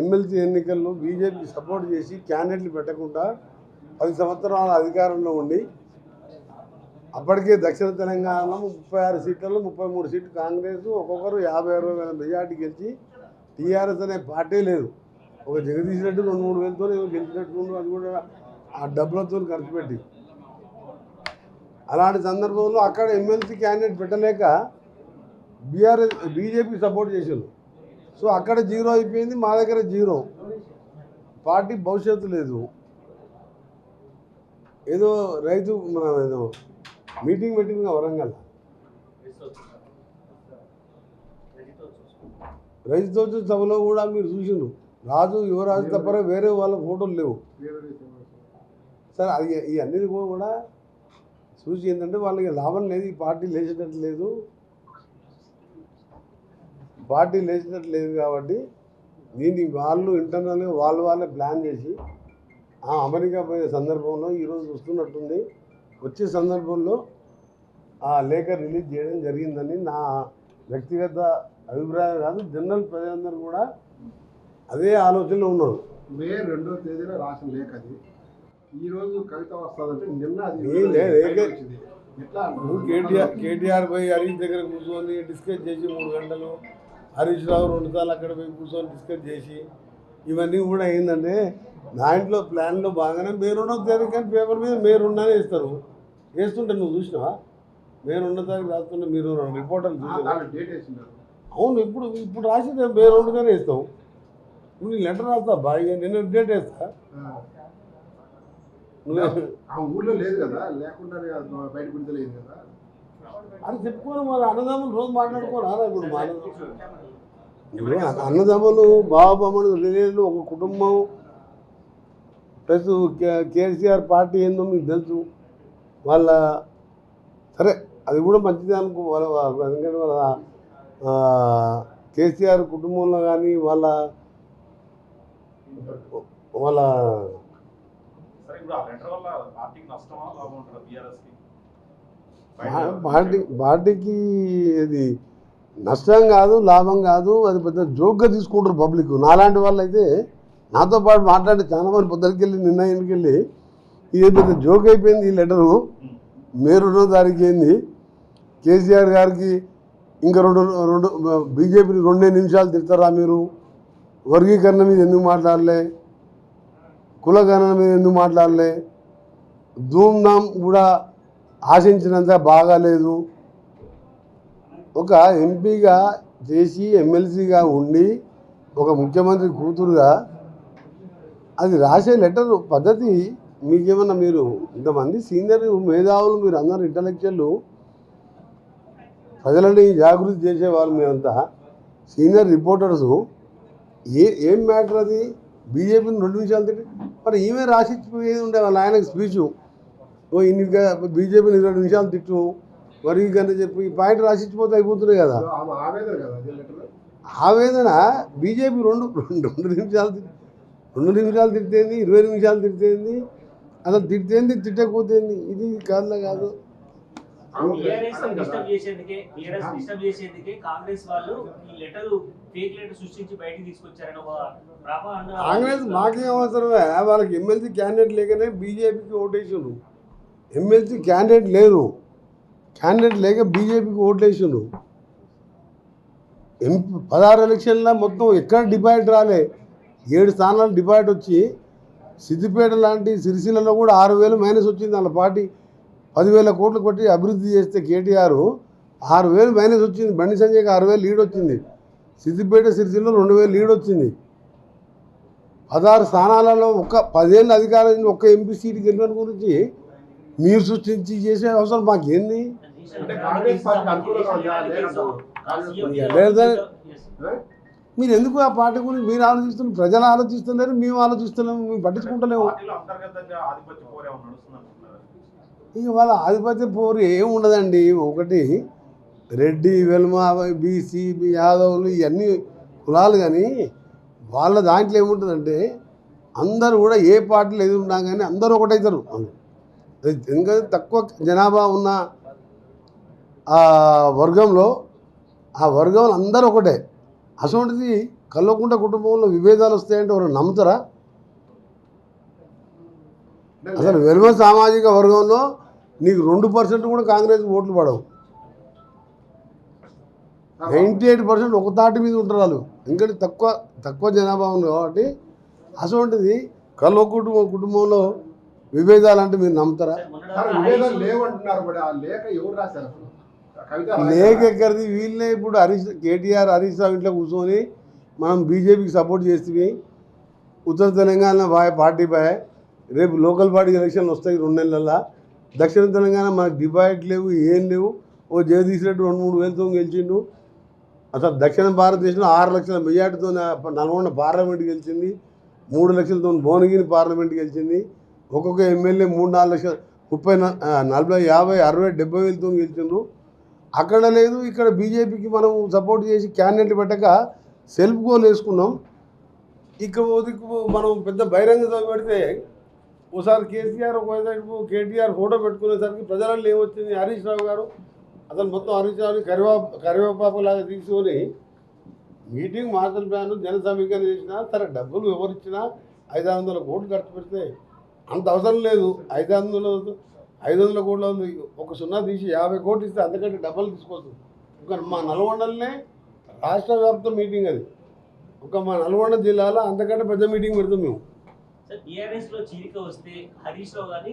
MLC ఎన్నికల్లో బీజేపీకి support చేసి క్యాండిడేట్లు పెట్టకుండా 10 సంవత్సరాల అధికారంలో ఉండి అప్పటికే దక్షిణ తెలంగాణలో 36 సీట్లలో 33 సీట్లు కాంగ్రెస్, ఒక్కొక్కరు 50-60 వేల మెజార్టీ గెలిచి టీఆర్ఎస్ అనే పార్టీ లేదు. ఒక జగదీష్ రెడ్డి 2-3 వేలతో గెలిచినట్టు, అది కూడా ఆ డబ్బులతో ఖర్చు పెట్టి. అలాంటి సందర్భంలో అక్కడ ఎమ్మెల్సీ క్యాండిడేట్ పెట్టలేక బీజేపీ సపోర్ట్ చేశారు. సో అక్కడ జీరో అయిపోయింది, మా దగ్గర జీరో. పార్టీ భవిష్యత్తు లేదు. ఏదో రైతు మన ఏదో మీటింగ్ పెట్టింది వరంగల్, రైతుతో సభలో కూడా మీరు చూసిండ్రు. రాజు యువరాజు తప్ప వేరే వాళ్ళ ఫోటోలు లేవు. సరే అది ఇవన్నీ కూడా చూసి ఏంటంటే వాళ్ళకి లాభం లేదు, ఈ పార్టీ లేచేటట్టు లేదు, కాబట్టి దీన్ని వాళ్ళు ఇంటర్నల్గా వాళ్ళే ప్లాన్ చేసి అమెరికా పోయే సందర్భంలో ఈరోజు వస్తున్నట్టుంది. వచ్చే సందర్భంలో ఆ లేఖ రిలీజ్ చేయడం జరిగిందని నా వ్యక్తిగత అభిప్రాయం కాదు, జనరల్ ప్రజలందరూ కూడా అదే ఆలోచనలో ఉన్నారు. మే 2వ తేదీన రాసిన లేఖ అది. ఈరోజు కవిత వస్తుందంటే నిన్న కేటీఆర్ పోయి హరీష్ దగ్గర కూర్చొని డిస్కస్ చేసి 3 గంటలు, హరీష్ రావు 2 సార్లు అక్కడ పోయి కూర్చొని డిస్కస్ చేసి ఇవన్నీ కూడా ఏంటంటే దాంట్లో ప్లాన్లో బాగానే మే 2వ తారీఖు కానీ పేపర్ మీద మే 2 వేస్తారు. వేస్తుంటే నువ్వు చూసినావా? మే 2వ తారీఖు రాస్తుంటే మీరు రిపోర్టర్లు చూసారు. అవును, ఇప్పుడు రాసి మే 2గానే వేస్తావు. నువ్వు లెటర్ రాస్తా బాగా, నేను డేట్ వేస్తా. ఊళ్ళో లేదు కదా, లేకుండా బయట గురించి కదా అని చెప్పుకోను. మరి అన్నదమ్ములు రోజు మాట్లాడుకోరా? ఇప్పుడు అన్నదమ్ములు, బాబామ్మలు, రిలేటివ్లు, ఒక కుటుంబం ప్లస్ కేసీఆర్ పార్టీ ఏందో మీకు తెలుసు. వాళ్ళ సరే అది కూడా మంచిది అనుకో. ఎందుకంటే కేసీఆర్ కుటుంబంలో కానీ వాళ్ళ పార్టీకి ఇది నష్టం కాదు, లాభం కాదు. అది పెద్ద జోక్గా తీసుకుంటారు పబ్లిక్. నాలాంటి వాళ్ళు అయితే నాతో పాటు మాట్లాడి చాలా మంది పొద్దుకెళ్ళి నిన్న ఇంటికెళ్ళి ఇది పెద్ద జోక్ అయిపోయింది. ఈ లెటరు మే 2వ తారీఖు ఏంది, కేసీఆర్ గారికి ఇంకా రెండు బీజేపీని 2 నిమిషాలు తిడతారా మీరు? వర్గీకరణ మీద ఎందుకు మాట్లాడలే? కులగణన మీద ఎందుకు మాట్లాడలే? ధూమ్ధామ్ కూడా ఆశించినంత బాగాలేదు. ఒక ఎంపీగా చేసి ఎమ్మెల్సీగా ఉండి ఒక ముఖ్యమంత్రి కూతురుగా అది రాసే లెటర్ పద్ధతి మీకేమన్నా? మీరు ఇంతమంది సీనియర్ మేధావులు, మీరు అందరూ ఇంటలెక్చువల్, ప్రజలని జాగృతి చేసేవాళ్ళు, మీరంతా సీనియర్ రిపోర్టర్సు. ఏం మ్యాటర్ అది? బీజేపీని 2 నిమిషాలు తిట్టి మరి ఈమె రాసిచ్చిపోయేది ఉండే వాళ్ళ ఆయనకు స్పీచు. ఇన్నిగా బీజేపీని 20 నిమిషాలు తిట్టు వర్గీకరణ చెప్పి ఈ పాయింట్ రాసిచ్చిపోతే అయిపోతున్నాయి కదా. ఆవేదన బీజేపీ 2 నిమిషాలు తిట్టేంది, 20 నిమిషాలు తిట్టేంది, అసలు తిట్టేంది, తిట్టకపోతేంది. ఇది కాదులా కాదు. కాంగ్రెస్ మాకేం అవసరమే? వాళ్ళకి ఎమ్మెల్సీ క్యాండిడేట్ లేకనే బీజేపీకి ఓటేసాను. ఎమ్మెల్సీ క్యాండిడేట్ లేరు, క్యాండిడేట్ లేక బీజేపీకి ఓట్లేసాను. 16 ఎలక్షన్లో మొత్తం ఎక్కడ డిపాజిట్ రాలే. 7 స్థానాలు డిపాజిట్ వచ్చి సిద్దిపేట లాంటి సిరిసిల్లలో కూడా 6,000 మైనస్ వచ్చింది. వాళ్ళ పార్టీ 10,000 కోట్లు కొట్టి అభివృద్ధి చేస్తే కేటీఆర్ 6,000 మైనస్ వచ్చింది. బండి సంజయ్కి 6,000 లీడ్ వచ్చింది. సిద్దిపేట సిరిసిల్లో 2,000 లీడ్ వచ్చింది. 16 స్థానాలలో 10 ఏళ్ళ అధికారం ఒక్క ఎంపీ సీటు గెలిచిన గురించి మీరు సృష్టించి చేసే అవసరం మాకేంది? మీరు ఎందుకు ఆ పార్టీ గురించి మీరు ఆలోచిస్తున్నారు? ప్రజలు ఆలోచిస్తున్నారు, మేము ఆలోచిస్తున్నాము, మేము పట్టించుకుంటలేము. ఇక వాళ్ళ ఆధిపత్య పోరు ఏమి ఉండదండి. ఒకటి రెడ్డి, వెల్మ, బీసీ, యాదవులు ఇవన్నీ కులాలు, కానీ వాళ్ళ దాంట్లో ఏముంటుందంటే అందరూ కూడా ఏ పార్టీలు ఎదురున్నా కానీ అందరూ ఒకటవుతారు. ఎందుకంటే తక్కువ జనాభా ఉన్న ఆ వర్గంలో అందరూ ఒకటే. అటువంటిది కల్వకుంట్ల కుటుంబంలో విభేదాలు వస్తాయంటే ఎవరు నమ్ముతారా? అసలు వెలుమ సామాజిక వర్గంలో నీకు 2% కూడా కాంగ్రెస్ ఓట్లు పడవు. 98% ఒక తాటి మీద ఉంటారు వాళ్ళు. ఎందుకంటే తక్కువ జనాభా ఉంది కాబట్టి. అటువంటిది కుటుంబంలో విభేదాలు అంటే మీరు నమ్ముతారా? విభేదాలు లేవంటున్నారు. మరి ఆ లేఖ ఎవరు రాశారు? లేఖ ఎక్కడిది? వీళ్ళే ఇప్పుడు కేటీఆర్ హరీష్ రావు ఇంట్లో కూర్చొని మనం బీజేపీకి సపోర్ట్ చేస్తే ఉత్తర తెలంగాణ పార్టీ బాయ్, రేపు లోకల్ పార్టీ ఎలక్షన్లు వస్తాయి 2 నెలల్లో. దక్షిణ తెలంగాణ మనకు డిబైట్ లేవు, ఏం లేవు. ఓ జగదీష్ రెడ్డి 2-3 వేలతో గెలిచిండు. అసలు దక్షిణ భారతదేశంలో 6 లక్షల మెజార్టీతో నల్గొండ పార్లమెంట్ గెలిచింది, 3 లక్షలతో భువనగిరి పార్లమెంట్ గెలిచింది. ఒక్కొక్క ఎమ్మెల్యే 3-4 లక్షలు 30, 40, 50, 60, 70 వేలతో గెలిచిండ్రు. అక్కడ లేదు. ఇక్కడ బీజేపీకి మనం సపోర్ట్ చేసి క్యాండిడేట్లు పెట్టక సెల్ఫ్ గోల్ వేసుకున్నాం. ఇక్కడ మనం పెద్ద బహిరంగ సభ పెడితే ఓసారి కేసీఆర్, ఒకవైపు కేటీఆర్ ఫోటో పెట్టుకునేసరికి ప్రజలలో ఏమొచ్చింది? హరీష్ రావు గారు అసలు మొత్తం హరీష్ రావుని కరివేపాకులాగా తీసుకొని మీటింగ్ మాస్టర్ ప్లాన్ జన సమీకరణ చేసినా సరే, డబ్బులు ఎవరిచ్చినా 500 కోట్లు ఖర్చు పెడితే అంత అవసరం లేదు. 500 కోట్ల ఒక 0 తీసి 50 కోట్లు ఇస్తే అంతకంటే డబ్బులు తీసుకోవచ్చు. ఒక మా నల్గొండలనే రాష్ట్ర వ్యాప్త మీటింగ్ అది. ఒక మా నల్గొండ జిల్లాలో అంతకంటే పెద్ద మీటింగ్ పెడతాం మేము. టీఆర్ఎస్ లో చీలిక వస్తే హరీష్ రావు కానీ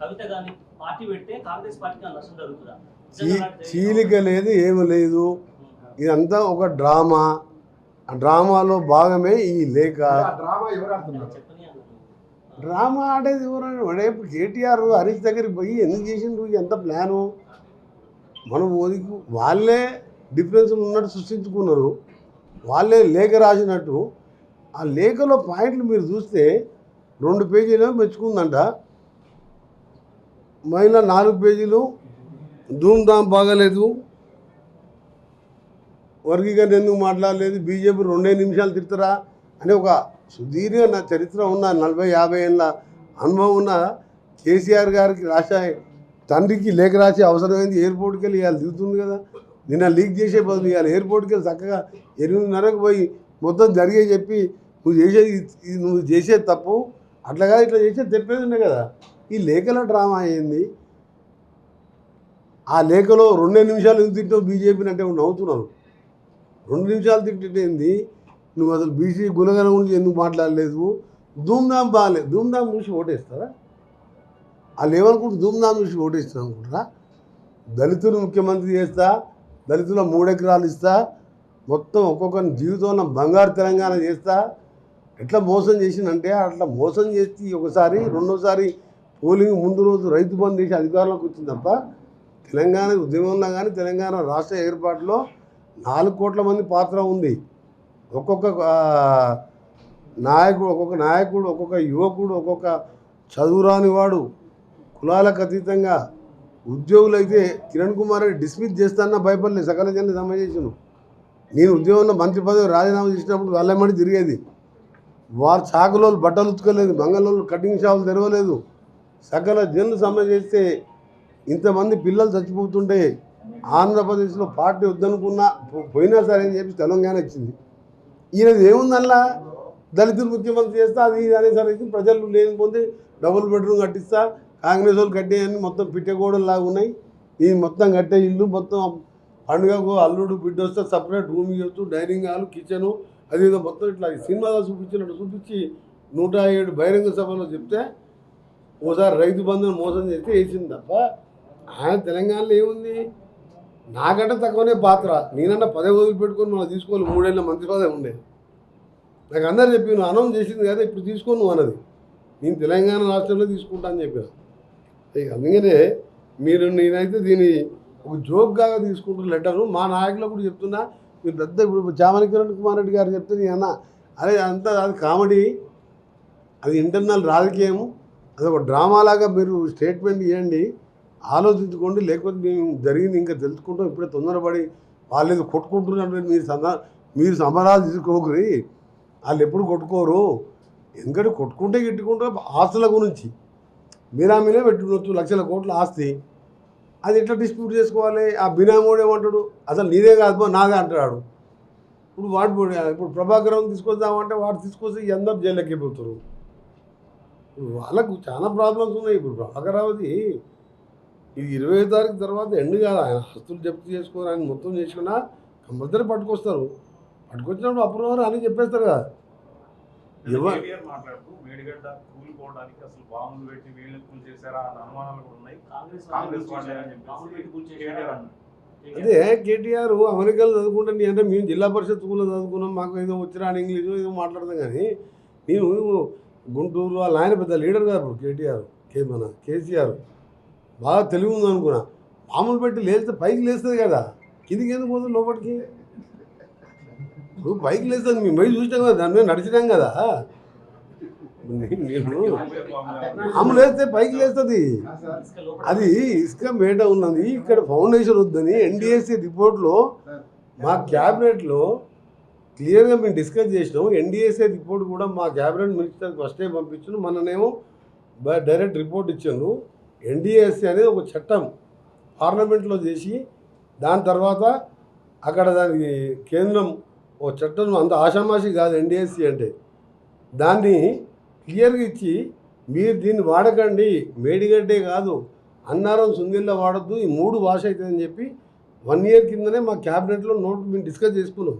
కవిత కానీ పార్టీ పెడితే కాంగ్రెస్ పార్టీకి నష్టం జరుగుతుందా? చీలిక లేదు, ఏమీ లేదు. ఇదంతా ఒక డ్రామా. ఆ డ్రామాలో భాగమే ఈ లేఖ. డ్రామా ఆడేది ఎవరైనా రేపు కేటీఆర్ హరీష్ దగ్గరికి పోయి ఎందుకు చేసిండ్రు, ఎంత ప్లాను? మనం వాళ్ళే డిఫరెన్స్ ఉన్నట్టు సృష్టించుకున్నారు. వాళ్ళే లేఖ రాసినట్టు. ఆ లేఖలో పాయింట్లు మీరు చూస్తే 2 పేజీలు మెచ్చుకుందంట, మహిళ 4 పేజీలు ధూమ్ధామ్ బాగలేదు, వర్గీకరణ ఎందుకు మాట్లాడలేదు, బీజేపీ 2 నిమిషాలు తిడతారా అని ఒక సుదీర్ఘ చరిత్ర ఉన్న 40-50 ఏళ్ళ అనుభవం ఉన్న కేసీఆర్ గారికి తండ్రికి లేఖ రాసే అవసరమైంది. ఎయిర్పోర్ట్కి వెళ్ళి ఇవాళ దిగుతుంది కదా, నిన్న లీక్ చేసే బదులు ఇవాళ ఎయిర్పోర్ట్కి వెళ్ళి చక్కగా 8:30కు పోయి మొత్తం జరిగే చెప్పి నువ్వు చేసేది తప్పు, అట్లాగా ఇట్లా చేసేది తెప్పేది ఉండే కదా. ఈ లేఖలో డ్రామా అయింది. ఆ లేఖలో 2 నిమిషాలు ఎందుకు తింటావు బీజేపీని అంటే నవ్వుతున్నారు. 2 నిమిషాలు తింటేంది? నువ్వు అసలు బీసీ గుణగణ గురించి ఎందుకు మాట్లాడలేదు? ధూమ్ధామ్ బాగాలేదు. ధూమ్ధామ్ చూసి ఓటేస్తారా? వాళ్ళు ఏమనుకుంటారు? ధూమ్ధామ్ చూసి ఓటేస్తారు అనుకుంటారా? దళితులు ముఖ్యమంత్రి చేస్తా, దళితుల 3 ఎకరాలు ఇస్తా, మొత్తం ఒక్కొక్కరి జీవితంలో బంగారు తెలంగాణ చేస్తా. ఎట్లా మోసం చేసిందంటే అట్లా మోసం చేసి ఒకసారి, రెండోసారి పోలింగ్ ముందు రోజు రైతు బంధు చేసి అధికారంలోకి వచ్చింది తప్ప తెలంగాణ ఉద్యమంలో కానీ తెలంగాణ రాష్ట్ర ఏర్పాటులో 4 కోట్ల మంది పాత్ర ఉంది. ఒక్కొక్క నాయకుడు, ఒక్కొక్క యువకుడు, ఒక్కొక్క చదువురాని వాడు, కులాలకు అతీతంగా ఉద్యోగులు అయితే కిరణ్ కుమార్ రెడ్డి డిస్మిస్ చేస్తానన్నా భయపడలేదు. సకల జనులు సమావేశం. నేను ఉద్యోగంలో మంత్రి పదవి రాజీనామా చేసినప్పుడు వాళ్ళమ్మడి తిరిగేది. వారు చాకులోళ్ళు బట్టలు ఉతుకోలేదు, మంగళోళ్ళు కటింగ్ షాపులు తెరవలేదు. సకల జనులు సమ్మె చేస్తే ఇంతమంది పిల్లలు చచ్చిపోతుంటే ఆంధ్రప్రదేశ్లో పార్టీ వద్దనుకున్నా పోయినా సరే అని చెప్పి తెలంగాణ ఇచ్చింది. ఈయనది ఏముందల్లా దళితులు ముఖ్యమంత్రి చేస్తా, అది ఇది అనేసరికి ప్రజలు లేని పొంది డబుల్ బెడ్రూమ్ కట్టిస్తా, కాంగ్రెస్ వాళ్ళు కట్టేయని మొత్తం పిట్టగోడలాగా ఉన్నాయి. ఈ మొత్తం కట్టే ఇల్లు మొత్తం పండుగకు అల్లుడు బిడ్డ వస్తే సపరేట్ రూమ్ ఇవ్వచ్చు, డైనింగ్ హాల్, కిచెను, అది మొత్తం ఇట్లా సినిమాలో చూపించినట్టు చూపించి 107 బహిరంగ సభలో చెప్తే ఓసారి రైతు బంధువులు మోసం చేస్తే వేసింది తప్ప ఆయన తెలంగాణలో ఏముంది? నాకంటే తక్కువనే పాత్ర. నేనన్నా 10 వదిలిపెట్టుకొని మనం తీసుకోవాలి. 3 ఏళ్ళ మంత్రి పదవి ఉండేది. నాకు అందరు చెప్పి నువ్వు అనౌన్స్ చేసింది కదా ఇప్పుడు తీసుకో నువ్వు అన్నది. నేను తెలంగాణ రాష్ట్రంలో తీసుకుంటా అని చెప్పాను. అందుకనే నేనైతే దీన్ని ఒక జోక్గా తీసుకుంటున్న లెటరు మా నాయకులకు కూడా చెప్తున్నా. మీరు పెద్ద ఇప్పుడు చామల కిరణ్ కుమార్ రెడ్డి గారు చెప్తే నేను అన్న అరే అంతా అది కామెడీ, అది ఇంటర్నల్ రాజకీయం, అది ఒక డ్రామాలాగా మీరు స్టేట్మెంట్ ఇవ్వండి, ఆలోచించుకోండి. లేకపోతే మేము జరిగింది ఇంకా తెలుసుకుంటాం. ఇప్పుడే తొందరపడి వాళ్ళు ఏదో కొట్టుకుంటున్నట్టు మీరు సమరాలు తీసుకోకరి. వాళ్ళు ఎప్పుడు కొట్టుకోరు. ఎందుకంటే కొట్టుకుంటే గిట్టుకుంటారు. ఆస్తుల గురించి బినామీనే పెట్టుకోవచ్చు, లక్షల కోట్ల ఆస్తి. అది ఎట్లా డిస్ప్యూట్ చేసుకోవాలి? ఆ బినామోడు ఏమంటాడు? అసలు నీదే కాదు నాదే అంటాడు. ఇప్పుడు ప్రభాకరం తీసుకొద్దామంటే వాడు తీసుకొస్తే అందరు జైలుకి పోతారు. వాళ్ళకు చాలా ప్రాబ్లమ్స్ ఉన్నాయి. ఇప్పుడు ప్రభాకరావతి ఇది 20వ తారీఖు తర్వాత ఎండ్ కాదు, ఆయన ఆస్తులు జప్తు చేసుకొని ఆయన మొత్తం చేసుకున్నా కంపల్సరీ పట్టుకొస్తారు. పట్టుకొచ్చినప్పుడు అప్రూవర్ అని చెప్పేస్తారు కదా. కేటీఆర్ మాట్లాడుతూ మేడిగడ్డ కూలిపోవడానికి అసలు బాంబులు పెట్టి వీళ్ళు కూల్ చేశారా అన్న అనుమానాలు కూడా ఉన్నాయి. కాంగ్రెస్ వాళ్ళే అని చెప్పేసి కేటీఆర్ అన్నారు. అదే కేటీఆర్ అమెరికాలో చదువుకుంటే నీ అంటే మేము జిల్లా పరిషత్ స్కూల్లో చదువుకున్నాం, మాకు ఏదో వచ్చినా ఇంగ్లీషు ఏదో మాట్లాడతాం. కానీ నేను గుంటూరు వాళ్ళ ఆయన పెద్ద లీడర్ కాదు. ఇప్పుడు మన కేసీఆర్ బాగా తెలివి ఉంది అనుకున్నా. మామూలు పెట్టి లేస్తే పైకి లేస్తుంది కదా, కిందికి ఎందుకు పోతుంది లోపలికి? ఇప్పుడు పైకి లేస్తుంది, మేము బయట చూసినాం కదా, దాని మీద నడిచినాం కదా. నేను మామూలు వేస్తే పైకి లేస్తుంది. అది ఇసుక మేట ఉన్నది, ఇక్కడ ఫౌండేషన్ వద్దని ఎన్డీఎస్సీ రిపోర్ట్లో మా క్యాబినెట్లో క్లియర్గా మేము డిస్కస్ చేసినాం. ఎన్డీఎస్ఏ రిపోర్ట్ కూడా మా క్యాబినెట్ మినిస్టర్కి ఫస్ట్ టైం పంపించాను. మననేమో డైరెక్ట్ రిపోర్ట్ ఇచ్చాను. ఎన్డీఎస్ఏ అనేది ఒక చట్టం పార్లమెంట్లో చేసి దాని తర్వాత అక్కడ దానికి కేంద్రం ఒక చట్టం అంత ఆషామాషి కాదు ఎన్డీఎస్సీ అంటే. దాన్ని క్లియర్గా ఇచ్చి మీరు దీన్ని వాడకండి, మేడిగడ్డే కాదు అన్నారం సుందిల్లో వాడద్దు, ఈ 3 వాష్ అవుతుందని చెప్పి 1 year కిందనే మా క్యాబినెట్లో నోట్ మేము డిస్కస్ చేసుకున్నాం.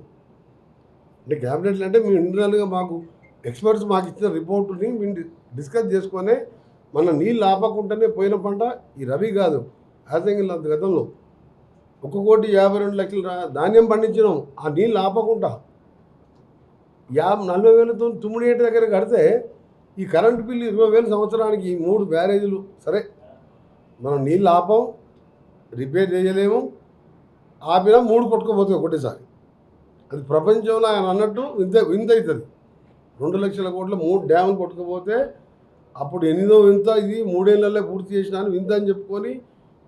అంటే క్యాబినెట్లు అంటే మేము ఇంటర్నల్గా మాకు ఎక్స్పర్ట్స్ మాకు ఇచ్చిన రిపోర్టుని మేము డిస్కస్ చేసుకొని మన నీళ్ళు ఆపకుండానే పోయిన పంట ఈ రవి కాదు యాసంగిలో గతంలో 1,52,00,000 ధాన్యం పండించినాం. ఆ నీళ్ళు ఆపకుండా 40,000తో తుమ్మిడియేటి దగ్గర కడితే ఈ కరెంటు బిల్లు 20,000 సంవత్సరానికి. ఈ 3 బ్యారేజీలు సరే మనం నీళ్ళు ఆపం, రిపేర్ చేయలేము, ఆపినా 3 కొట్టుకోపోతాయి ఒకటేసారి. అది ప్రపంచంలో ఆయన అన్నట్టు వింత అవుతుంది. 2 లక్షల కోట్ల 3 డ్యాములు కొట్టుకుపోతే అప్పుడు 8వ వింత, ఇది 3 ఏళ్లలో పూర్తి చేసినాను వింత అని చెప్పుకొని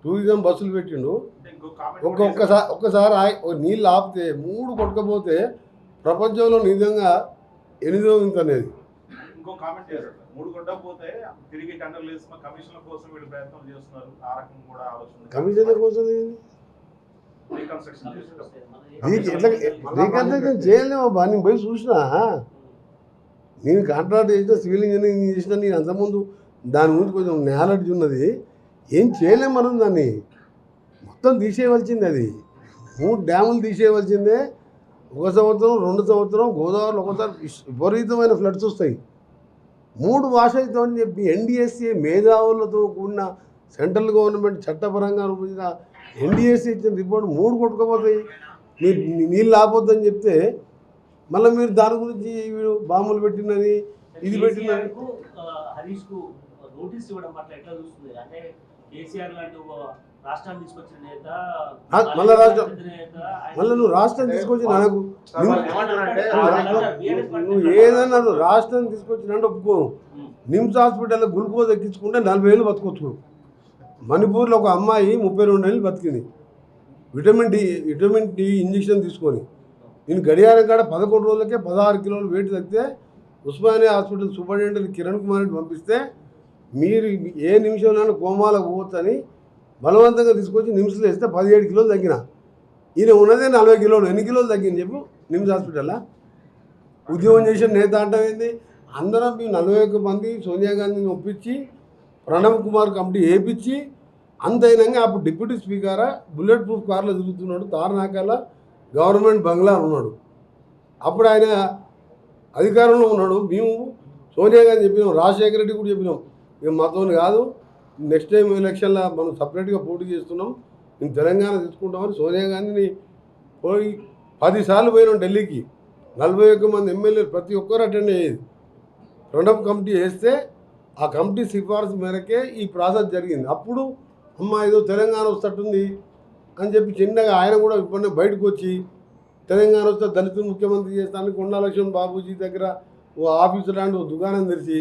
టూరిజం బస్సులు పెట్టిండు. ఒక్కసారి నీళ్ళు ఆపితే 3 కొట్టుకపోతే ప్రపంచంలో నిజంగా 8వ వింత అనేది. ఇంకో కామెంట్ చేశారు, 3 కొట్టకపోతే తిరిగి టెండర్లు వేసిన కమిషన్ల కోసం వీళ్ళు ప్రయత్నం చేస్తున్నారు. ఆ రకం కూడా ఆలోచన. కమిషన్ల కోసం రీకన్స్ట్రక్షన్ చేసేటప్పుడు రీకన్స్ట్రక్షన్ చేయలేము అబ్బా. నేను పోయి చూసినా, నేను కాంట్రాక్ట్ చేసిన, సివిల్ ఇంజనీరింగ్ చేసిన, నేను అంతకుముందు దాని గురించి కొంచెం నాలెడ్జ్ ఉన్నది. ఏం చేయలేము మనం, దాన్ని మొత్తం తీసేయవలసింది. అది 3 డ్యాములు తీసేయవలసిందే. 1 సంవత్సరం 2 సంవత్సరం గోదావరిలో ఒకసారి విపరీతమైన ఫ్లడ్స్ వస్తాయి. 3 వాష్ అవుతామని చెప్పి ఎన్డీఎస్సీ మేధావులతో కూడిన సెంట్రల్ గవర్నమెంట్ చట్టపరంగా రూపొందించిన ఎన్డీఎస్సీ ఇచ్చిన రిపోర్ట్ 3 కొట్టుకుపోతాయి. మీరు నీళ్ళు ఆపొద్దని చెప్తే మళ్ళీ మీరు దాని గురించి వీడు బాంబులు పెట్టినని ఇది పెట్టినని హరీష్ కు నోటీస్ ఇవ్వడం పట్ల ఎట్లా చూస్తుంది? అంటే కేసీఆర్ లాంటి రాష్ట్రాన్ని తీసుకొచ్చిన నేత, మళ్ళీ నువ్వు రాష్ట్రం తీసుకొచ్చి నాకు నువ్వు ఏదన్నా రాష్ట్రం తీసుకొచ్చినంటే ఒప్పుకోను. నిమ్స్ హాస్పిటల్లో గ్లూకోజ్ ఎక్కించుకుంటే 40 ఏళ్ళు బతుకొచ్చు. మణిపూర్లో ఒక అమ్మాయి 32 ఏళ్ళు బతికింది విటమిన్ డి ఇంజక్షన్ తీసుకొని. నేను గడియారం కాడ 11 రోజులకే 16 కిలోలు వెయిట్ తగ్గితే ఉస్మానియా హాస్పిటల్ సూపరింటెండెంట్ కిరణ్ కుమార్ రెడ్డి పంపిస్తే మీరు ఏ నిమిషంలోనే కోమాలకు పోవచ్చని బలవంతంగా తీసుకొచ్చి నిమ్స్లో వేస్తే 17 కిలోలు తగ్గిన. ఈయన ఉన్నదే 40 కిలోలు. ఎన్ని కిలోలు తగ్గింది చెప్పు నిమ్స్ హాస్పిటల్లో? ఉద్యోగం చేసిన నేత అంటావేంది? అందరం మేము 41 మంది సోనియా గాంధీని ఒప్పించి ప్రణబ్ కుమార్ కమిటీ వేయించి అంతైనాక అప్పుడు డిప్యూటీ స్పీకరా బుల్లెట్ ప్రూఫ్ కార్లో తిరుగుతున్నాడు, తారనాకాల గవర్నమెంట్ బంగ్లా ఉన్నాడు. అప్పుడు ఆయన అధికారంలో ఉన్నాడు. మేము సోనియా గాంధీ చెప్పినాం, రాజశేఖర రెడ్డి కూడా చెప్పినాం, మేము మాతో కాదు, నెక్స్ట్ టైం ఎలక్షన్లో మనం సపరేట్గా పోటీ చేస్తున్నాం, మేము తెలంగాణ తీసుకుంటామని సోనియా గాంధీని పోయి 10 సార్లు పోయినాం ఢిల్లీకి. 41 మంది ఎమ్మెల్యేలు ప్రతి ఒక్కరు అటెండ్ అయ్యేది. ప్రణబ్ కమిటీ వేస్తే ఆ కమిటీ సిఫార్సు మేరకే ఈ ప్రాసెస్ జరిగింది. అప్పుడు అమ్మ ఏదో తెలంగాణ వస్తట్టుంది అని చెప్పి చిన్నగా ఆయన కూడా ఇప్పుడు బయటకు వచ్చి తెలంగాణ వస్తే దళితులు ముఖ్యమంత్రి చేస్తానికి కొండా లక్ష్మణ్ బాబూజీ దగ్గర ఓ ఆఫీసు లాంటి ఓ దుకాణం తెరిచి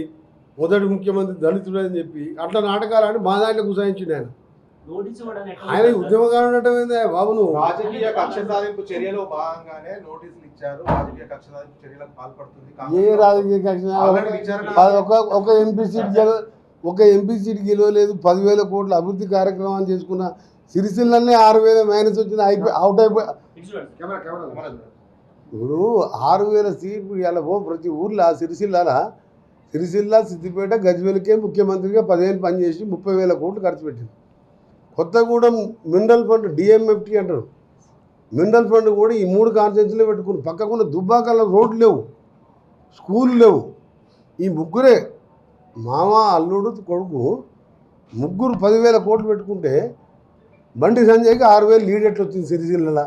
మొదటి ముఖ్యమంత్రి దళితుడు అని చెప్పి అట్లా నాటకాలు ఆడి మా దాంట్లో గుసాయించిండు ఆయన. ఆయన ఉద్యమకారు ఉండటం బాబు నువ్వు. రాజకీయ కక్ష సాధింపు చర్యలో భాగంగానే నోటీసులు ఇచ్చారు. రాజకీయ కక్ష సాధింపు చర్యలకు పాల్పడుతుంది. ఏ రాజకీయ కక్ష? ఒక ఎంపీ సీట్ గెలవలేదు. 10,000 కోట్ల అభివృద్ధి కార్యక్రమాలు చేసుకున్న సిరిసిల్లనే 6,000 మైనస్ వచ్చింది, అవుట్ అయిపోయి ఇప్పుడు 6,000 సీట్లు ఇలా ప్రతి ఊర్లో సిరిసిల్ల సిద్దిపేట గజ్వేల్కే ముఖ్యమంత్రిగా 10 ఏళ్ళు పనిచేసి 30,000 కోట్లు ఖర్చు పెట్టింది. కొత్తగూడెం మినరల్ ఫండ్ డిఎంఎఫ్టీ అంటారు. మినరల్ ఫండ్ కూడా ఈ 3 కాన్స్టిట్యూన్సీలో పెట్టుకుని పక్కకున్న దుబ్బాకల్లో రోడ్లు లేవు, స్కూళ్ళు లేవు. ఈ ముగ్గురే మామ అల్లుడు కొడుకు ముగ్గురు 10,000 కోట్లు పెట్టుకుంటే బండి సంజయ్కి 6,000 లీడ్ ఎట్లా వచ్చింది సిరిసిల్ల?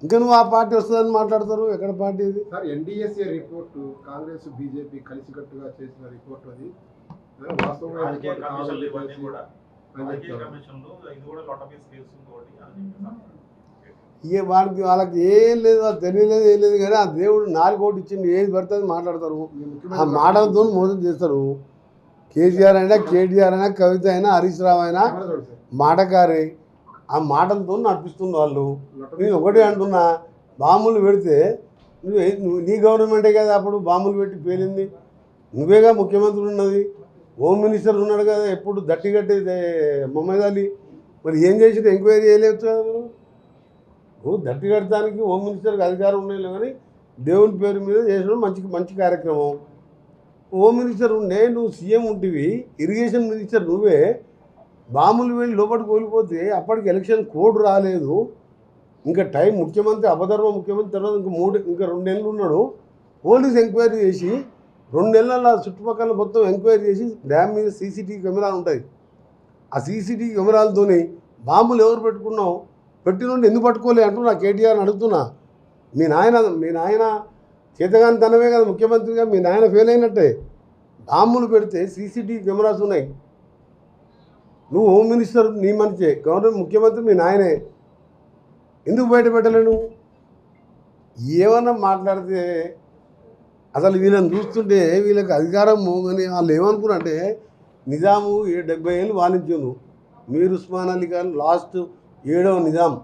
ఇంకా నువ్వు ఆ పార్టీ వస్తుందని మాట్లాడతారు. ఎక్కడ పార్టీ ఇది? Sir NDSA report Congress BJP కలిసికట్టుగా చేసిన రిపోర్ట్ అది వాస్తవంగా రాజకీయ రిపోర్ట్ కమిషన్లు కావాలని ఇవన్నీ చెప్పేసి కూడా అని రాజకీయ చెప్తారు. కమిషన్లు ఇది కూడా లొట్టపీస్ కేసు ఇంకోటి అని చెప్పేసి ఇక వాళ్ళకి ఏం లేదు, అది తెలియలేదు, ఏం లేదు. కానీ ఆ దేవుడు 4 కోట్లు ఇచ్చిండు, ఏది పడితే అది మాట్లాడతారు. ఈ ఆ ముఖ్యమంత్రి మాటలతో మోసం చేస్తారు. కేసీఆర్ అయినా, కేటీఆర్ అయినా, కవిత అయినా, హరీష్ రావు అయినా కెమెరా చూడు సార్. మాటకారి. ఆ మాటలతో నడిపిస్తుంది వాళ్ళు. లొట్టపీస్ నేను ఒకటే అంటున్నా, బాంబులు పెడితే నువ్వు నీ గవర్నమెంటే కదా అప్పుడు బాంబులు పెట్టి పేలింది. నువ్వేగా ముఖ్యమంత్రి ఉన్నది, హోమ్ మినిస్టర్ ఉన్నాడు కదా ఎప్పుడు దట్టి కట్టి మొహమ్మద్ అలీ. మరి ఏం చేసినా ఎంక్వైరీ చేయలేదు కదా మీరు? నువ్వు దట్టి కట్టడానికి హోమ్ మినిస్టర్కి అధికారం ఉండేది కానీ దేవుని పేరు మీద చేసిన మంచి కార్యక్రమం. హోమ్ మినిస్టర్ ఉండే, నువ్వు సీఎం ఉంటివి, ఇరిగేషన్ మినిస్టర్ నువ్వే. బాంబులు వెళ్ళి లోపలికి కోల్పోతే అప్పటికి ఎలక్షన్ కోడ్ రాలేదు. ఇంకా టైం ముఖ్యమంత్రి అబధర్మ ముఖ్యమంత్రి తర్వాత ఇంకా 2 నెలలు ఉన్నాడు. పోలీస్ ఎంక్వైరీ చేసి 2 నెలల చుట్టుపక్కల మొత్తం ఎంక్వైరీ చేసి డ్యామ్ మీద సీసీటీవీ కెమెరాలు ఉంటాయి. ఆ సీసీటీవీ కెమెరాలతోని బాంబులు ఎవరు పెట్టుకున్నావు, పెట్టినండి ఎందుకు పట్టుకోలే అంటూ నా కేటీఆర్ని అడుగుతున్నా. మీ నాయన చేతగాని తనవే కదా ముఖ్యమంత్రిగా, మీ నాయన ఫెయిల్ అయినట్టే. బాంబులు పెడితే సీసీటీవీ కెమెరాస్ ఉన్నాయి. నువ్వు హోమ్ మినిస్టర్ నీ మనిషే, గవర్నమెంట్ ముఖ్యమంత్రి మీ నాయనే, ఎందుకు బయట పెట్టలేను? ఏమన్నా మాట్లాడితే అసలు వీళ్ళని చూస్తుంటే వీళ్ళకి అధికారం మోగని వాళ్ళు ఏమనుకున్నారంటే నిజాము 70 ఏళ్ళు వాణిజ్యం, మీర్ ఉస్మాన్ అలీ ఖాన్ లాస్ట్ 7వ నిజాం,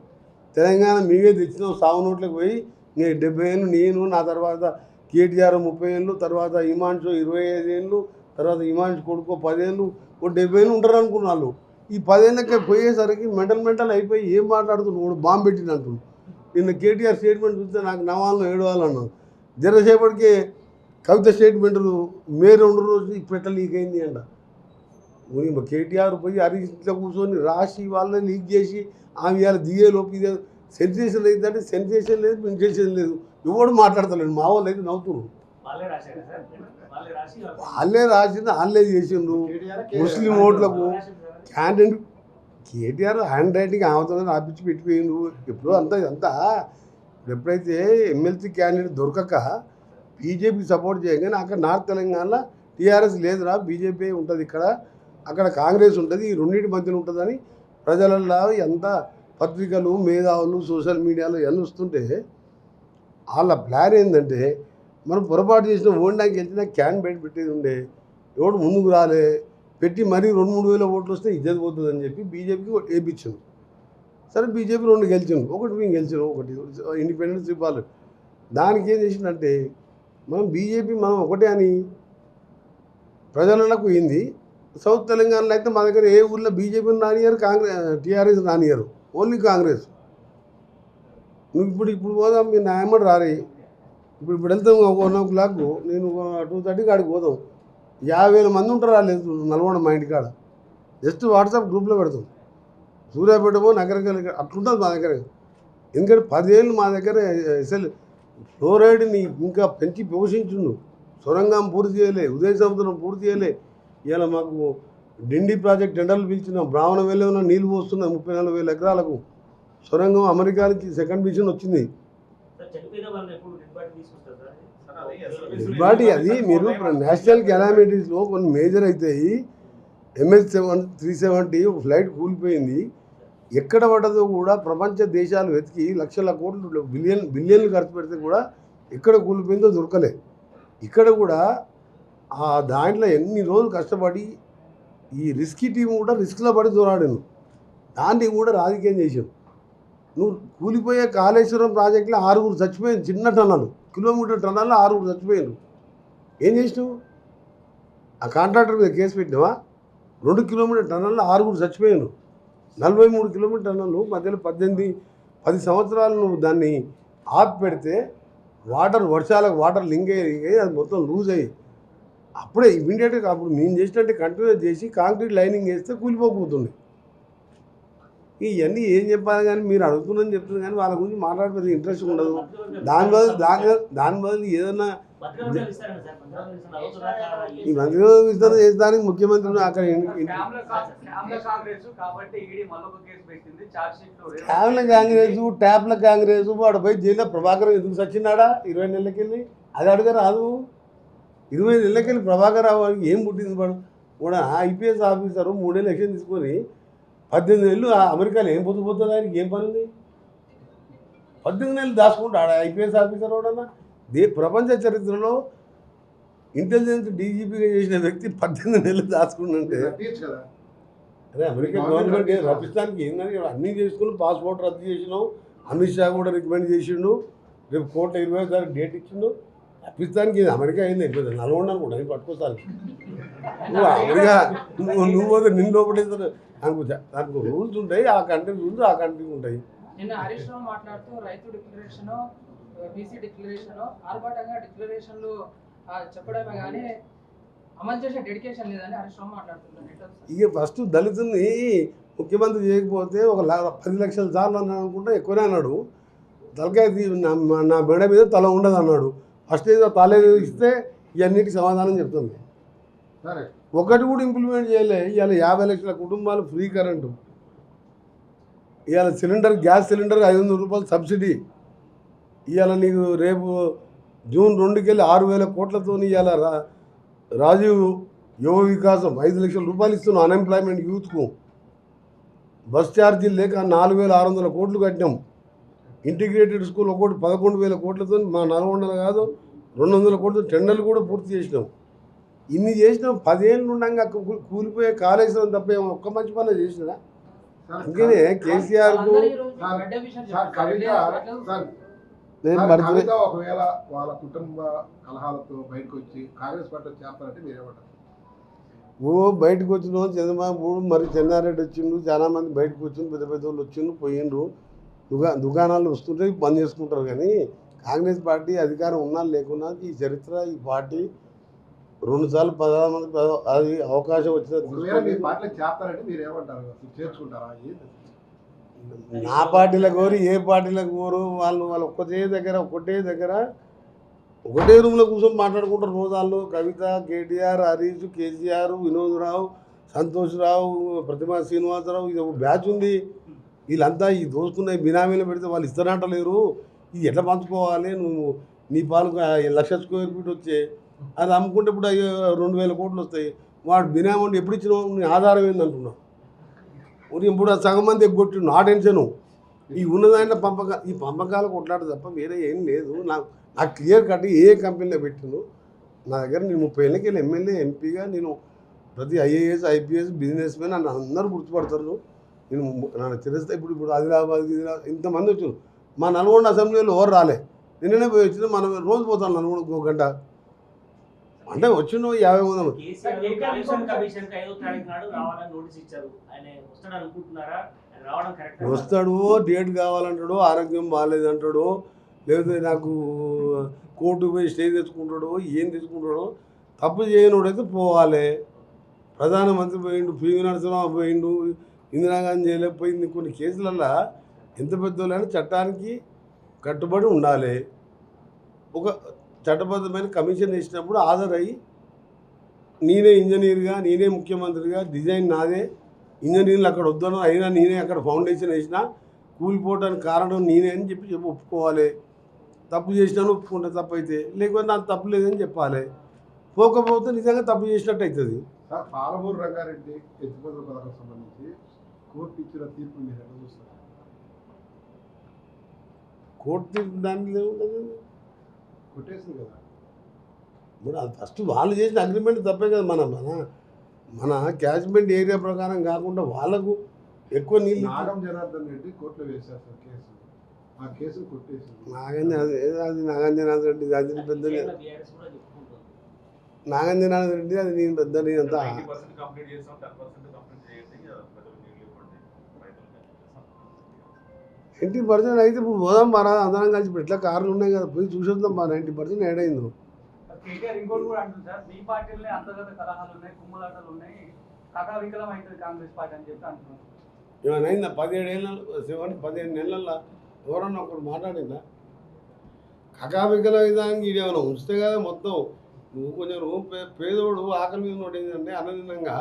తెలంగాణ మీవే తెచ్చినావు సాగు నోట్లకు పోయి. నేను 70 ఏళ్ళు నేను, నా తర్వాత కేటీఆర్ 30 ఏళ్ళు, తర్వాత హిమాంశు 25 ఏళ్ళు, తర్వాత హిమాంశు కొడుకో 10 ఏళ్ళు, 70 ఏళ్ళు ఉంటారు అనుకున్నాను. ఈ 10 ఏళ్ళకే పోయేసరికి మెంటల్ అయిపోయి ఏం మాట్లాడుతున్నాడు, బాంబు పెట్టినట్టు. నిన్న కేటీఆర్ స్టేట్మెంట్ చూస్తే నాకు నవాలను ఏడవాలన్నాను. జరసేపటికే కవిత స్టేట్మెంట్లు మే 2 రోజు పెట్ట లీక్ అయింది అంట. కేటీఆర్ పోయి హరీష్లో కూర్చొని రాసి వాళ్ళని లీక్ చేసి ఆమె ఇవాళ దిగే లోపు ఇదే సెన్సేషన్ లేదంటే సెన్సేషన్ లేదు, మిన్సేషన్ లేదు, ఎవడు మాట్లాడతలేడు. మా వాళ్ళు అయితే నవ్వుతున్నారు. వాళ్ళే రాసింది, వాళ్ళే చేసిండ్రు. ముస్లిం ఓట్లకు క్యాండిడేట్ కేటీఆర్ హ్యాండ్ రైటింగ్ ఆమెతో రాపించి పెట్టిపోయిండు. ఎప్పుడో అంతా ఎప్పుడైతే ఎమ్మెల్సీ క్యాండిడేట్ దొరకక బీజేపీ సపోర్ట్ చేయగానే అక్కడ నార్త్ తెలంగాణలో టీఆర్ఎస్ లేదురా, బీజేపీ ఉంటుంది ఇక్కడ, అక్కడ కాంగ్రెస్ ఉంటుంది, ఈ రెండింటి మధ్యన ఉంటుందని ప్రజలలో ఎంత పత్రికలు, మేధావులు, సోషల్ మీడియాలో ఎన్ని వస్తుంటే వాళ్ళ ప్లాన్ ఏంటంటే మనం పొరపాటు చేసిన ఓడినాకి వెళ్తే క్యాన్ బయట పెట్టేది ఉండే, ఎవడు ముందుకు రాలే, పెట్టి మరీ 2-3 వేల ఓట్లు వస్తే ఇజ్జత్ పోతుందని చెప్పి బీజేపీకి వేయించాను. సరే బీజేపీ 2 గెలిచాను, ఒకటి మేము గెలిచాను, ఒకటి ఇండిపెండెన్స్ ఇవ్వాలి. దానికి ఏం చేసిందంటే బీజేపీ మనం ఒకటే అని ప్రజలకు పోయింది. సౌత్ తెలంగాణలో అయితే మా దగ్గర ఏ ఊళ్ళో బీజేపీని రానియారు, టీఆర్ఎస్ రానియారు, ఓన్లీ కాంగ్రెస్. నువ్వు ఇప్పుడు పోదాం, మీ న్యాయమని రారే. ఇప్పుడు వెళ్తాం 1 o'clock, నేను 2:30 కాడికి పోదాం. 50,000 మంది ఉంటారు రాలేదు నల్గొండ మా ఇంటికాడ. జస్ట్ వాట్సాప్ గ్రూప్లో పెడతాం. సూర్యాపేటమో నగరకల్ అట్లుంటుంది మా దగ్గర. ఎందుకంటే 10 ఏళ్ళు మా దగ్గర అసలు ఫ్లోరైడ్ని ఇంకా పెంచి పోషించుండు. సొరంగం పూర్తి చేయలే, ఉదయ సముద్రం పూర్తి చేయలే. ఇలా మాకు డిండి ప్రాజెక్ట్ టెండర్లు పిలిచిన బ్రాహ్మణ వెళ్ళే నీళ్ళు పోస్తున్నాయి 34,000 ఎకరాలకు. సొరంగం అమెరికాకి 2nd మిషన్ వచ్చింది. బాడీ అది మీరు నేషనల్ కెలామిటీస్లో కొన్ని మేజర్ అవుతాయి. MH370 ఒక ఫ్లైట్ కూలిపోయింది. ఎక్కడ పడ్డదో కూడా ప్రపంచ దేశాలు వెతికి లక్షల కోట్లు బిలియన్లు ఖర్చు పెడితే కూడా ఎక్కడ కూలిపోయిందో దొరకలే. ఇక్కడ కూడా ఆ దాంట్లో ఎన్ని రోజులు కష్టపడి ఈ రిస్కీ టీం కూడా రిస్క్లో పడి దూరాడాను. దాన్ని కూడా రాజకీయం చేశాను. నువ్వు కూలిపోయే కాళేశ్వరం ప్రాజెక్టులో 6 చచ్చిపోయింది. చిన్న టన్నలు, కిలోమీటర్ టన్నల్లో 6 చచ్చిపోయారు. ఏం చేసినావు? ఆ కాంట్రాక్టర్ మీద కేసు పెట్టినావా? 2 కిలోమీటర్ టన్నల్లో 6 చచ్చిపోయారు. 43 కిలోమీటర్ టన్నలు మధ్యలో 10 సంవత్సరాలు నువ్వు దాన్ని ఆపి పెడితే వర్షాలకు వాటర్ లింక్ అయ్యి అది మొత్తం లూజ్ అయ్యి అప్పుడే ఇమీడియట్గా అప్పుడు మేము చేసినట్టు కంటిన్యూ చేసి కాంక్రీట్ లైనింగ్ వేస్తే కూలిపోతుంది. ఇవన్నీ ఏం చెప్పాలి కానీ మీరు అడుగుతుందని చెప్తున్నారు కానీ వాళ్ళ గురించి మాట్లాడితే ఇంట్రెస్ట్ ఉండదు. దాని బదులు ఏదన్నా మంత్రివర్గాలు ఇస్తారండి సార్, మంత్రివర్గాలు ఇస్తారు. అవుతుందా కాదా? ఈ మంత్రిగా విస్తరణ చేస్తానికి ముఖ్యమంత్రి అక్కడ ట్యాబ్ల కాంగ్రెస్ వాడు పోయి జైల్లో ప్రభాకర్ ఎందుకు సచ్చినాడా 20 నెలలకెళ్ళి అది అడగ రాదు. 20 నెలలకెళ్ళి ప్రభాకర్ రావు ఏం పుట్టింది వాడు కూడా ఐపీఎస్ ఆఫీసరు 3 ఏళ్ళు ఎక్షన్ తీసుకొని 18 నెలలు అమెరికాలో ఏం పొద్దుపోతుంది ఆయనకి ఏం పని ఉంది? 18 నెలలు దాచుకుంటాడు ఐపీఎస్ ఆఫీసర్ వాడన్నా. ప్రపంచ చరిత్రలో ఇంటెలిజెన్స్ డీజీపీగా చేసిన వ్యక్తి 18 నెలలు దాచుకుంటుంటే కదా. అదే అమెరికా గవర్నమెంట్ రప్పిస్తానికి ఏంటని అన్నీ చేసుకుని పాస్పోర్ట్ రద్దు చేసినాం. అమిత్ షా కూడా రికమెండ్ చేసిండు. రేపు కోర్టు 20వ తారీఖు డేట్ ఇచ్చిండు. రప్పిస్తానికి అమెరికా అయింది అయిపోయింది. నల్గొండ కూడా నేను పట్టుకొస్తాను. నువ్వు అమెరికా నువ్వు పోతే నిన్ను లోపడేస్తారు. దానికి రూల్స్ ఉంటాయి. ఆ కంట్రీ రూల్స్ ఆ కంట్రీకి ఉంటాయి. నిన్న హరీష్ రావు మాట్లాడుతూ రైతు డిక్లరేషన్, బీసీ డిక్లరేషన్, ఆర్భాటంగా డిక్లరేషన్లు చెప్పడమే కానీ అమలు చేసే డెడికేషన్ లేదని హరీష్ రావు మాట్లాడుతున్నారు. ఇక ఫస్ట్ దళితుల్ని ముఖ్యమంత్రి చేయకపోతే 10 లక్షల సార్లు అన్నాడు అనుకుంటా, ఎక్కువనే అన్నాడు. తలకాయ నా మెడ మీద తల ఉండదు అన్నాడు. ఫస్ట్ ఏదో తల ఇస్తే ఇవన్నిటికి సమాధానం చెప్తుంది. సరే, ఒకటి కూడా ఇంప్లిమెంట్ చేయలే. ఇవాళ 50 లక్షల కుటుంబాలు ఫ్రీ కరెంటు, ఇవాళ గ్యాస్ సిలిండర్ 500 రూపాయలు సబ్సిడీ, ఇవాళ నీకు రేపు జూన్ 2కి వెళ్ళి 6,000 కోట్లతో ఇవాళ రాజీవ్ యువ వికాసం 5 లక్షల రూపాయలు ఇస్తున్నాం అన్ఎంప్లాయ్మెంట్ యూత్కు. బస్ ఛార్జీలు లేక 4,600 కోట్లు కట్టినాం. ఇంటిగ్రేటెడ్ స్కూల్ ఒకటి 11,000 కోట్లతో మా నల్గొండలో కాదు 200 కోట్లతో టెండర్లు కూడా పూర్తి చేసినాం. ఇన్ని చేసినాం. 10 ఏళ్ళు ఉండగా కూలిపోయే కాళేశ్వరం తప్ప ఒక్క మంచి పనులు చేసినా. అందుకనే కేసీఆర్కు కవిత ఒకవేళ వాళ్ళ కుటుంబ కలహాలతో బయటకు వచ్చి కాంగ్రెస్ పార్టీ చేస్తారంటే మీరేమంటారు? బయటకు వచ్చిన చంద్రబాబు మరి చెన్నారెడ్డి వచ్చిండు, చాలా మంది బయటకు వచ్చిండు, పెద్ద పెద్ద వాళ్ళు వచ్చిండు పోయిండ్రు. దుకాణాలు వస్తుంటే బంద్ చేసుకుంటారు. కానీ కాంగ్రెస్ పార్టీ అధికారం ఉన్నా లేకున్నా ఈ చరిత్ర ఈ పార్టీ 2 సార్లు 16 మంది అది అవకాశం వచ్చిన పార్టీలో చేస్తారంటే మీరేమంటారు? చేర్చుకుంటారా? నా పార్టీల కోరి ఏ పార్టీల కోరు వాళ్ళు ఒకటే దగ్గర ఒకటే రూమ్లో కూర్చొని మాట్లాడుకుంటారు రోజు. వాళ్ళు కవిత, కేటీఆర్, హరీష్, కేసీఆర్, వినోద్ రావు, సంతోష్ రావు, ప్రతిమా శ్రీనివాసరావు, ఇది ఒక బ్యాచ్ ఉంది. వీళ్ళంతా ఈ దోసుకున్న బినామీలు పెడితే వాళ్ళు ఇస్తారంటలేరు. ఇది ఎట్లా పంచుకోవాలి? నువ్వు నీ పాలకు 1,00,000 స్క్వేర్ ఫీట్ వచ్చే అది అమ్ముకుంటే ఇప్పుడు 2,000 కోట్లు వస్తాయి. వాడు బినామీ ఎప్పుడు ఇచ్చినావు? నీ ఆధారం ఏందంటున్నావు? ఇప్పుడు సగం మంది ఎగ్గొట్టి నా టెన్షను ఈ ఉన్నదాంట్లో ఈ పంపకాలు కొట్లాట తప్ప వేరే ఏం లేదు. నాకు క్లియర్ కట్ ఏ కంపెనీలో పెట్టిను నా దగ్గర. నేను 30 ఏళ్ళకి వెళ్ళి ఎమ్మెల్యే ఎంపీగా నేను ప్రతి ఐఏఎస్ ఐపీఎస్ బిజినెస్ మ్యాన్ నన్ను అందరూ గుర్తుపడతారు. నేను నన్ను తెలిస్తే ఇప్పుడు ఆదిలాబాద్ ఇంతమంది వచ్చారు. మా నల్గొండ అసెంబ్లీలో ఎవరు రాలే. నిన్ననే పోయి వచ్చిన మనం రోజు పోతాం నల్గొండ 1 గంట అంటే వచ్చిన 50 మంది. వస్తాడు, డేట్ కావాలంటాడు, ఆరోగ్యం బాగాలేదంటాడు, లేకపోతే నాకు కోర్టుకు పోయి స్టే తెచ్చుకుంటాడు, ఏం తెచ్చుకుంటాడో. తప్పు చేయనోడైతే పోవాలి. ప్రధానమంత్రి పోయిండు, పివి నరసింహరావు పోయిండు, ఇందిరాగాంధీ చేయలేకపోయింది. కొన్ని కేసులల్లో ఎంత పెద్దోళ్ళైనా చట్టానికి కట్టుబడి ఉండాలి. ఒక చట్టబద్ధమైన కమిషన్ వేసినప్పుడు హాజరయ్యి నేనే ఇంజనీర్గా, నేనే ముఖ్యమంత్రిగా, డిజైన్ నాదే, ఇంజనీర్లు అక్కడ వద్దను అయినా నేనే అక్కడ ఫౌండేషన్ వేసినా కూలిపోవడానికి కారణం నేనే అని చెప్పి ఒప్పుకోవాలి. తప్పు చేసినాను ఒప్పుకుంటే తప్పు అయితే, లేకపోతే నాకు తప్పు లేదని చెప్పాలి. పోకపోతే నిజంగా తప్పు చేసినట్టు అవుతుంది. సార్, పాలమూరు రంగారెడ్డి ఎత్తిపోతల పథకం సంబంధించి కోర్టు ఇచ్చిన తీర్పు మీరు ఎలా చూస్తారు? కోర్టు తీర్పు దాంట్లో ఏముంటుంది? కొట్టేసింది కదా. మరి అది ఫస్ట్ వాళ్ళు చేసిన అగ్రిమెంట్ తప్పే కదా. మన క్యాచ్మెంట్ ఏరియా ప్రకారం కాకుండా వాళ్ళకు ఎక్కువ నీళ్ళు. నాగం జనార్దన్ రెడ్డి కోర్టులో వేశారు సార్ కేసు. ఆ కేసును కొట్టేసింది. నాగం జనార్దన్ రెడ్డి అది పెద్ద నాగం జనార్దన్ రెడ్డి అది నేను పెద్ద నేనంతా 90% కంప్లీట్ చేస్తాం, 10% కంప్లీట్ చేయండి. 90% అయితే ఇప్పుడు పోదాం బాగా అందరం కలిసి ఇప్పుడు ఎట్లా కార్లు ఉన్నాయి కదా పోయి చూసేద్దాం బా 90% ఏడైందో. కేటీఆర్ ఇంకోటి కూడా అంటుంది సార్, మీ పార్టీలోనే అంతర్గత కలహాలు ఉన్నాయి, కుమ్మలాటలు ఉన్నాయి, కకావికలం అవుతుంది కాంగ్రెస్ పార్టీ అని చెప్పి అంటున్నారు. ఏమైనా అయిందా 15 నెలల్లో ఎవరన్నా ఒకరు మాట్లాడిందా? కకాబికల విధానికి ఇది ఏమైనా ఉంచితే కదా మొత్తం. నువ్వు కొంచెం పేదోడు ఆకలి మీద నోటేంటంటే అన్నదినంగా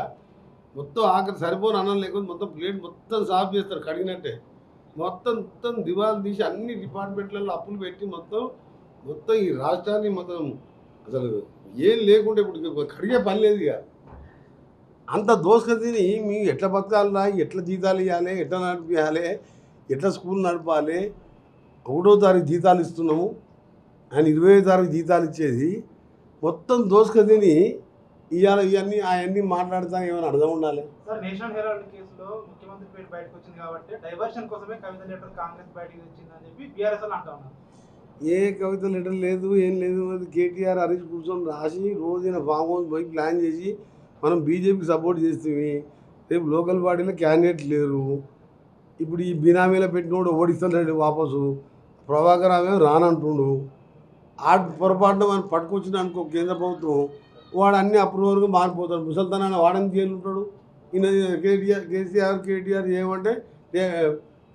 మొత్తం ఆకలి సరిపోని అన్నం లేకపోతే మొత్తం ప్లేట్ మొత్తం సాఫ్ చేస్తారు కడిగినట్టే. మొత్తం దివాలు తీసి అన్ని డిపార్ట్మెంట్లలో అప్పులు పెట్టి మొత్తం ఈ రాష్ట్రాన్ని మొత్తం అసలు ఏం లేకుంటే ఇప్పుడు కడిగే పని లేదు ఇక. అంత దోసుక తిని మీ ఎట్లా బతకాలా, ఎట్లా జీతాలు ఇవ్వాలి, ఎట్లా నడిపించాలి, ఎట్లా స్కూల్ నడపాలి. 1వ తారీఖు జీతాలు ఇస్తున్నాము, ఆయన 20వ తారీఖు జీతాలు ఇచ్చేది మొత్తం దోసుక తిని ఇవాళ అవన్నీ మాట్లాడతాను ఏమైనా అర్థం ఉండాలి. సార్ నేషనల్ హెరాల్డ్ కేసులో ముఖ్యమంత్రి పేరు బయటకు వచ్చింది కాబట్టి డైవర్షన్ కోసమే కవిత లెటర్ కాంగ్రెస్ బయటకు వచ్చిందని చెప్పి బీఆర్ఎస్ అంటా ఉన్నారు. ఏ కవిత లెటర్ లేదు, ఏం లేదు. అది కేటీఆర్ హరీష్ కూర్చొని రాసి రోజున ఫామ్ హౌస్ పోయి ప్లాన్ చేసి మనం బీజేపీకి సపోర్ట్ చేస్తుంది. రేపు లోకల్ పార్టీలో క్యాండిడేట్ లేరు. ఇప్పుడు ఈ బినామీలో పెట్టినోడు ఓడిస్తాడు వాపసు. ప్రభాకర్ రామే రానంటుండు. ఆ పొరపాటున మనం పట్టుకొచ్చిన అనుకో కేంద్ర ప్రభుత్వం, వాడు అన్ని అప్రూవర్గా మారిపోతాడు. ముసల్తనాన్ని వాడని చేయనుంటాడు. ఈయన కేటీఆర్ ఏమంటే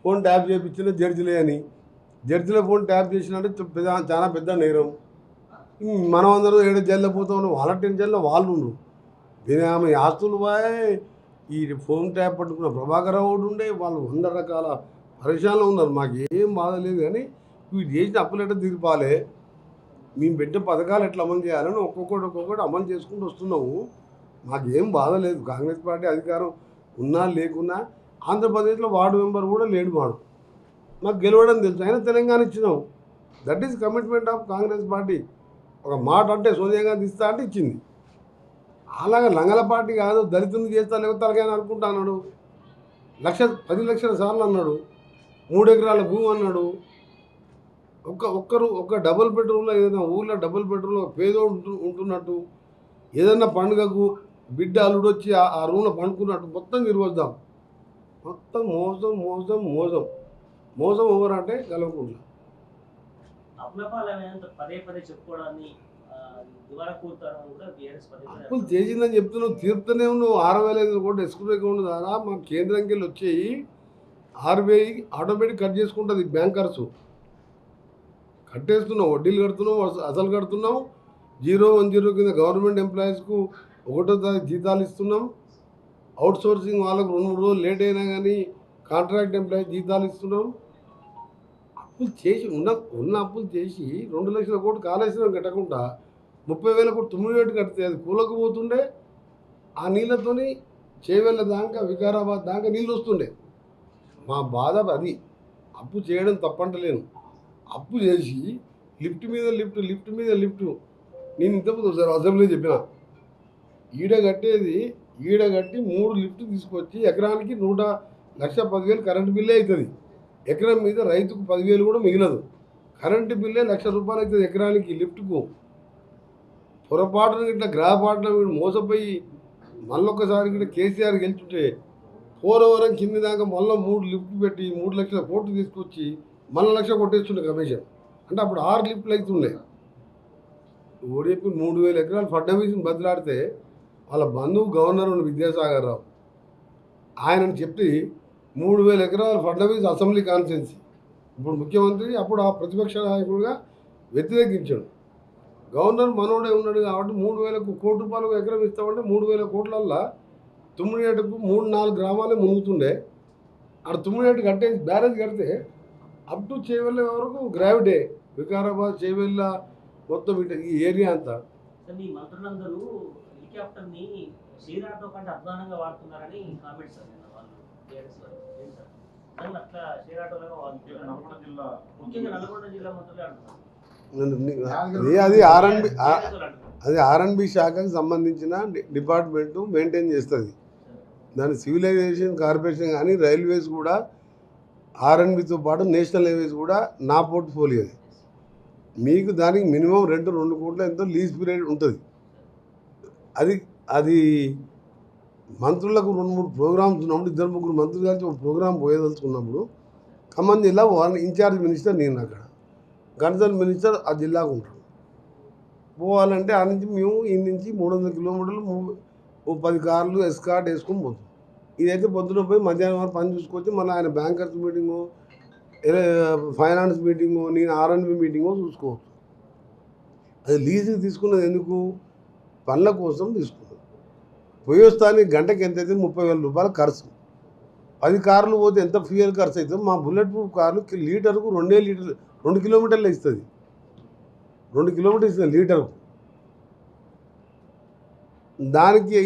ఫోన్ ట్యాప్ చేయించిన జడ్జిలే అని. జడ్జిలో ఫోన్ ట్యాప్ చేసినట్టే చాలా పెద్ద నేరం. మనం అందరూ ఏడు జైల్లో పోతాం, వాళ్ళ టెన్షన్లో వాళ్ళు ఉండరు. ఆమె ఆస్తులు బాయ్ ఈ ఫోన్ ట్యాప్ పట్టుకున్న ప్రభాకర్ రావు ఉండే వాళ్ళు 100 రకాల పరిశాలలో ఉన్నారు. మాకు ఏం బాధ లేదు, కానీ వీడు చేసిన అప్పులు ఎట్లా తీర్పాలి, మేము పెట్టే పథకాలు ఎట్లా అమలు చేయాలని ఒక్కొక్కటి అమలు చేసుకుంటూ వస్తున్నాము. మాకేం బాధ లేదు. కాంగ్రెస్ పార్టీ అధికారం ఉన్నా లేకున్నా ఆంధ్రప్రదేశ్లో వార్డు మెంబర్ కూడా లేడు. మాకు గెలవడం తెలుసు, అయినా తెలంగాణ ఇచ్చినాం. That is commitment of Congress party. ఒక మాట అంటే సోనియా గాంధీ ఇస్తా అంటే ఇచ్చింది. అలాగే లంగల పార్టీ కాదు, దళితుని చేస్తా లేకపోతే తలకైనా అనుకుంటా అన్నాడు. 10 లక్షల సార్లు అన్నాడు. 3 ఎకరాల భూమి అన్నాడు. ఒక్క డబుల్ బెడ్రూమ్లో ఏదైనా ఊళ్ళో డబుల్ బెడ్రూమ్లో పేదోడు ఉంటున్నట్టు, ఏదన్నా పండుగకు బిడ్డ అల్లుడు వచ్చి ఆ రూమ్లో పండుకున్నట్టు మొత్తం తిరిగొద్దాం. మొత్తం మోసం ఎవరంటే గెలవకుండా. పదే చెప్పుకోవడాన్ని అప్పులు చేసిందని చెప్తున్నావు, తీరుతూనే ఉన్నావు. 6,500 కోట్లు ఎస్క్రూ అకౌంట్ ద్వారా మా కేంద్రంకి వెళ్ళి వచ్చేయి. RBI ఆటోమేటిక్ కట్ చేసుకుంటుంది. బ్యాంకర్స్ కట్టేస్తున్నావు, వడ్డీలు కడుతున్నావు, అసలు కడుతున్నావు. 010 కింద గవర్నమెంట్ ఎంప్లాయీస్కు 1వ తారీఖు జీతాలు ఇస్తున్నాం. అవుట్ సోర్సింగ్ వాళ్ళకు 2-3 రోజులు లేట్ అయినా కానీ కాంట్రాక్ట్ ఎంప్లాయీస్ జీతాలు ఇస్తున్నాం. అప్పులు చేసి ఉన్న అప్పులు చేసి 2 లక్షల కోట్లు కాళేశ్వరం కట్టకుండా 30,000 కోట్లు 9 కడితే అది కూలకపోతుండే. ఆ నీళ్ళతోని చేవెళ్ళ దాకా వికారాబాద్ దాకా నీళ్ళు వస్తుండే. మా బాధ అది. అప్పు చేయడం తప్పంటలేను. అప్పు చేసి లిఫ్ట్ మీద లిఫ్ట్ నేను ఇంతకుముందు సార్ అసెంబ్లీ చెప్పిన, ఈడ కట్టి 3 లిఫ్ట్ తీసుకొచ్చి ఎకరానికి 1,10,000 కరెంటు బిల్లే అవుతుంది. ఎకరం మీద రైతుకు 10,000 కూడా మిగలదు. కరెంటు బిల్లే ₹1,00,000 అవుతుంది ఎకరానికి లిఫ్ట్కు. పొరపాటున ఇట్లా గ్రహపాటున వీడు మోసపోయి మళ్ళొక్కసారి కూడా కేసీఆర్ గెలుచుంటే పోలవరం కింది దాకా మళ్ళీ 3 లిఫ్ట్ పెట్టి 3 లక్షల కోట్లు తీసుకొచ్చి మళ్ళీ 1,00,000 కొట్టేస్తుండే కమిషన్. అంటే అప్పుడు 6 లిఫ్ట్లు అవుతుండే. ఓడిపి 3,000 ఎకరాలు ఫడ్నవీస్ని బదిలాడితే వాళ్ళ బంధువు గవర్నర్ విద్యాసాగర్ రావు ఆయనని చెప్పి 3,000 ఎకరాలు ఫడ్నవీస్ అసెంబ్లీ కాన్స్టిట్యున్సీ ఇప్పుడు ముఖ్యమంత్రి అప్పుడు ఆ ప్రతిపక్ష నాయకుడిగా వ్యతిరేకించాడు. గవర్నర్ మనోడే ఉన్నాడు కాబట్టి 3,000 కోట్ల రూపాయలకు ఎకరం ఇస్తామంటే 3,000 కోట్లల్లో తుమ్మిడిహేటకు 3-4 గ్రామాలే మునుగుతుండే. అక్కడ తుమ్మిడిహేటు కట్టేసి బ్యారేజ్ కడితే అప్ టు చేవెళ్ళ వరకు గ్రావిటే వికారాబాద్ చేవెళ్ళ మొత్తం ఈ ఏరియా అంతా. మీ మంత్రులందరూ హెలికాప్టర్ని శ్రీరాటో కంటే అధ్వానంగా వాడుతున్నారని కామెంట్స్ అట్లా శ్రీరాటోలాగా వాడుతున్నారు. ముఖ్యంగా నల్గొండ జిల్లా మంత్రులే అంటున్నారు. అది R&B శాఖకు సంబంధించిన డిపార్ట్మెంటు మెయింటైన్ చేస్తుంది. దాని సివిలైజేషన్ కార్పొరేషన్ కానీ రైల్వేస్ కూడా R&Bతో పాటు నేషనల్ హైవేస్ కూడా నా పోర్ట్ఫోలియో. మీకు దానికి మినిమం 2 కోట్ల ఎంతో లీజ్ పీరియడ్ ఉంటుంది. అది మంత్రులకు 2-3 ప్రోగ్రామ్స్ ఉన్నప్పుడు 2-3 మంత్రులు కలిసి ఒక ప్రోగ్రాం పోయేదలుచుకున్నప్పుడు ఖమ్మం జిల్లా ఇన్ఛార్జ్ మినిస్టర్ నేను అక్కడ, కన్సర్న్ మినిస్టర్ ఆ జిల్లాకు ఉంటాడు. పోవాలంటే ఆ నుంచి మేము ఈ నుంచి 300 కిలోమీటర్లు 10 కార్లు ఎస్కార్ట్ వేసుకొని పోతాం. ఇదైతే పొద్దున పోయి మధ్యాహ్నం వరకు పని చూసుకొచ్చి మళ్ళీ ఆయన బ్యాంకర్స్ మీటింగు, ఫైనాన్స్ మీటింగు, నేను ఆర్ఎన్బి మీటింగు చూసుకోవచ్చు. అది లీజుకి తీసుకున్నది ఎందుకు? పనుల కోసం తీసుకున్నాం. పోయి వస్తానికి గంటకి ఎంత అయితే 30,000 రూపాయలు ఖర్చు. 10 కార్లు పోతే ఎంత ఫ్యూయల్ ఖర్చు అవుతుంది? మా బుల్లెట్ ప్రూఫ్ కార్లు లీటర్కు 2 కిలోమీటర్లు ఇస్తుంది. 2 కిలోమీటర్లు ఇస్తుంది లీటర్కు. దానికి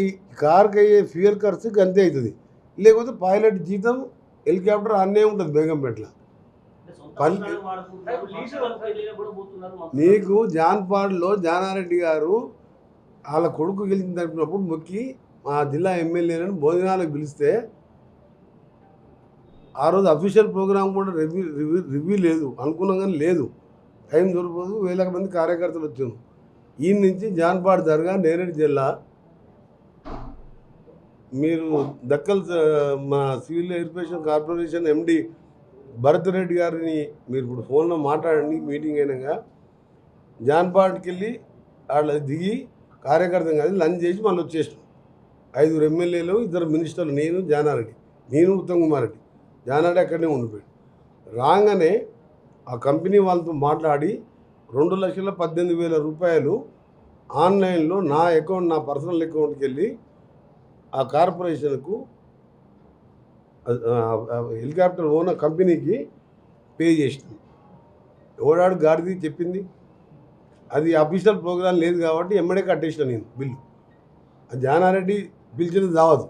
కార్కి అయ్యే ఫ్యూయల్ ఖర్చుకి అంతే అవుతుంది. లేకపోతే పైలట్ జీతం హెలికాప్టర్ అన్నే ఉంటుంది బేగంపేటలో. నీకు జాన్పాడ్లో జానారెడ్డి గారు వాళ్ళ కొడుకు గెలిచిన తరపునప్పుడు మొక్కి మా జిల్లా ఎమ్మెల్యేలను భోజనాలకు పిలిస్తే ఆ రోజు అఫీషియల్ ప్రోగ్రామ్ కూడా రివ్యూ లేదు, అనుకున్నాం కానీ లేదు, టైం దొరకదు. వేల మంది కార్యకర్తలు వచ్చాను. ఈ నుంచి జాన్పాడ్ దర్గా నేరేడు జిల్లా. మీరు దక్కల్ మా సివిల్ ఎయిర్పోర్షన్ కార్పొరేషన్ ఎండి భరత్ రెడ్డి గారిని మీరు ఇప్పుడు ఫోన్లో మాట్లాడండి. మీటింగ్ అయినాక జాన్పాడ్కి వెళ్ళి వాళ్ళ దిగి కార్యకర్తలు కాదు లంచ్ చేసి మళ్ళీ వచ్చేసాం. 5 ఎమ్మెల్యేలు, 2 మినిస్టర్లు, నేను జానారెడ్డి, నేను ఉత్తమ్ కుమార్ రెడ్డి. జానారెడ్డి అక్కడనే ఉండిపోయాడు. రాగానే ఆ కంపెనీ వాళ్ళతో మాట్లాడి 2,18,000 రూపాయలు ఆన్లైన్లో నా అకౌంట్, నా పర్సనల్ అకౌంట్కి వెళ్ళి ఆ కార్పొరేషన్కు హెలికాప్టర్ ఓనర్ కంపెనీకి పే చేసింది. ఎవడాడు గాడిది చెప్పింది? అది అఫీషియల్ ప్రోగ్రాం లేదు కాబట్టి ఎమ్మడే కట్టేసిన నేను బిల్లు. జానారెడ్డి పిలిచిన దావత్,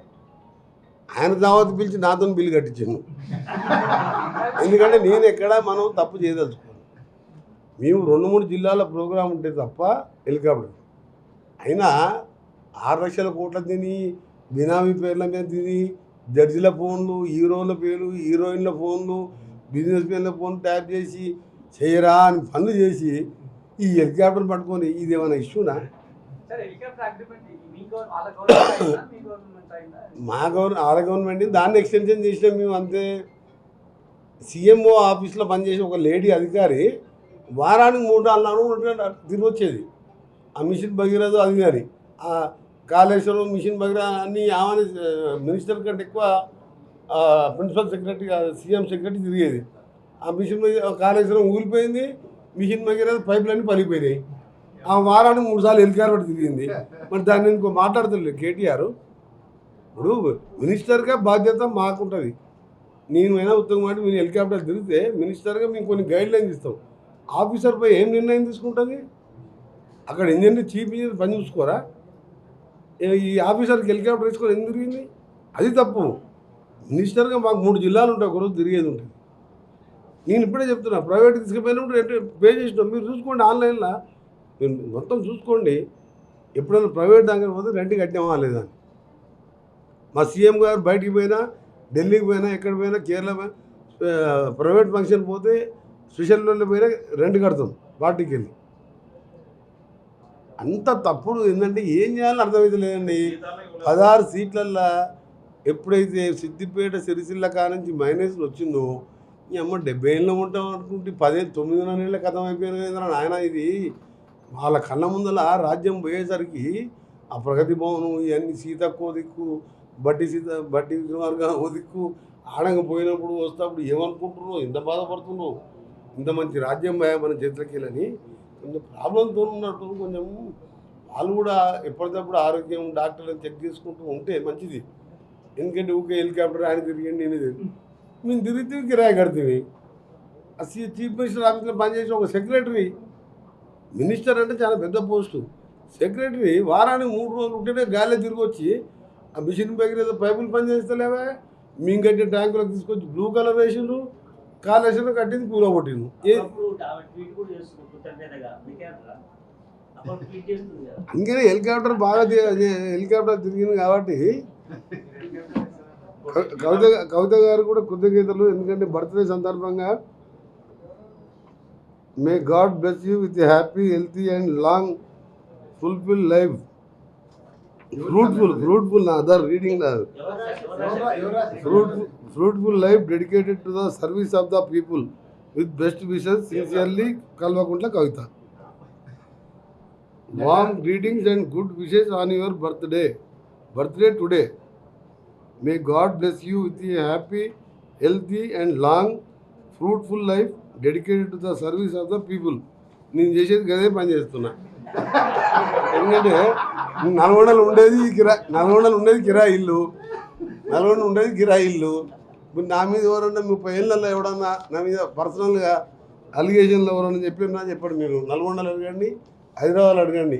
ఆయన దావత్ పిలిచి నాతో బిల్లు కట్టించాను. ఎందుకంటే నేను ఎక్కడా మనం తప్పు చేయదలుచుకోను. మేము 2-3 జిల్లాల ప్రోగ్రాం ఉంటే తప్ప హెలికాప్టర్ అయినా 6 లక్షల కోట్ల తిని బినామీ పేర్ల మీద తిని జడ్జిల ఫోన్లు, హీరోల పేర్లు, హీరోయిన్ల ఫోన్లు, బిజినెస్ మెన్ల ఫోన్ ట్యాప్ చేసి చేయరా అని పనులు చేసి ఈ హెలికాప్టర్ పట్టుకొని ఇదేమైనా ఇష్యూనా? మా గవర్నమెంట్ దాన్ని ఎక్స్టెన్షన్ చేసినాం మేము అంతే. సీఎంఓ ఆఫీస్లో పనిచేసే ఒక లేడీ అధికారి వారానికి 3-4 తిరిగి వచ్చేది. ఆ మిషన్ భగీరథ అధికారి, ఆ కాళేశ్వరం మిషన్ భగీరథ అన్నీ ఆమె మినిస్టర్ కంటే ఎక్కువ ప్రిన్సిపల్ సెక్రటరీ, సీఎం సెక్రటరీ తిరిగేది. ఆ మిషన్ కాళేశ్వరం ఊరిపోయింది, మిషన్ భగీరథ పైపులన్నీ పలిపోయినాయి. ఆ వారానికి 3 సార్లు హెలికాప్టర్ తిరిగింది. మరి దాన్ని ఇంకో మాట్లాడతలేదు కేటీఆర్. ఇప్పుడు మినిస్టర్గా బాధ్యత మాకుంటుంది. నేను అయినా ఉత్తమ మాట, మీరు హెలికాప్టర్ తిరిగితే మినిస్టర్గా మేము కొన్ని గైడ్ లైన్స్ ఇస్తాం. ఆఫీసర్పై ఏం నిర్ణయం తీసుకుంటుంది? అక్కడ ఇంజనీర్ చీఫ్ ఇంజనీర్ పని చూసుకోరా? ఈ ఆఫీసర్కి హెలికాప్టర్ వేసుకొని ఎందుకు తిరిగింది? అది తప్పు. మినిస్టర్గా మాకు 3 జిల్లాలు ఉంటాయి, ఒకరోజు తిరిగేది ఉంటుంది. నేను ఇప్పుడే చెప్తున్నా, ప్రైవేట్ తీసుకుపోయినప్పుడు పే చేసినాం. మీరు చూసుకోండి, ఆన్లైన్లో మీరు మొత్తం చూసుకోండి. ఎప్పుడైనా ప్రైవేట్ దగ్గర పోతే రెంట్ కట్టినామా లేదా అని. మా సీఎం గారు బయటికి పోయినా, ఢిల్లీకి పోయినా, ఎక్కడ పోయినా, కేరళ పోయినా, ప్రైవేట్ ఫంక్షన్ పోతే స్పెషల్లో పోయినా రెంట్ కడతాం పార్టీకి వెళ్ళి. అంత తప్పుడు ఏంటంటే ఏం చేయాలో అర్థమైతే లేదండి. 16 సీట్లల్లో ఎప్పుడైతే సిద్దిపేట సిరిసిల్ల కానుంచి మైనస్ వచ్చిందో, ఈ అమ్మ 70 ఏళ్ళు ఉంటాం అనుకుంటే 9 ఏళ్ళ కథం అయిపోయిన నాయన. ఇది వాళ్ళ కళ్ళ ముందల రాజ్యం పోయేసరికి ఆ ప్రగతి భవనం ఇవన్నీ సీతక్కో దిక్కు, బట్టి విక్రమార్గా ఓ దిక్కు ఆడంగా పోయినప్పుడు వస్తేప్పుడు ఏమనుకుంటున్నావు, ఎంత బాధపడుతున్నావు, ఇంత మంచి రాజ్యం భయ మన చేతులకెళ్ళని కొంచెం ప్రాబ్లంతో ఉన్నట్టు. కొంచెం వాళ్ళు కూడా ఎప్పటికప్పుడు ఆరోగ్యం డాక్టర్ని చెక్ చేసుకుంటూ ఉంటే మంచిది. ఎందుకంటే ఊకే హెలికాప్టర్ ఆయన తిరిగండి, నేను తిరిగి మేము తిరిగితే కిరాయి కడుతుంది. ఆ చీఫ్ మినిస్టర్ ఆఫీస్లో పనిచేసే ఒక సెక్రటరీ, మినిస్టర్ అంటే చాలా పెద్ద పోస్టు, సెక్రటరీ వారానికి 3 రోజులు ఉంటేనే గాలిలో తిరిగి వచ్చి ఆ మిషన్ భగీరథ పైపులు పనిచేస్తలేవా, మేము కట్టిన ట్యాంకులకు తీసుకొచ్చి బ్లూ కలర్ వేసిండ్రు, కాళేశ్వరం కట్టింది కూర కొట్టిండ్రు. అందుకనే హెలికాప్టర్ బాగా హెలికాప్టర్ తిరిగింది కాబట్టి కవిత గారు కూడా కృతజ్ఞతలు. ఎందుకంటే బర్త్డే సందర్భంగా may God bless you with happy, healthy and long fulfil life. Fruitful నా అదర్ రీడింగ్ ఎవరు fruitful life dedicated to the service of the people with best wishes sincerely Kalvakuntla Kavitha. Warm greetings and good wishes on your birthday today. May God bless you with a happy healthy and long fruitful life dedicated to the service of the people. నేను చేసేది గదే పని చేస్తున్నా. ఎందుకంటే నల్గొండలో ఉండేది కిరాయి ఇల్లు. ఇప్పుడు నా మీద ఎవరన్నా 30 ఏళ్ళల్లో ఎవడన్నా నా మీద పర్సనల్గా అలిగేషన్లు ఎవరన్నా చెప్పాడు. మీరు నల్గొండలో అడగండి, హైదరాబాద్లో అడగండి.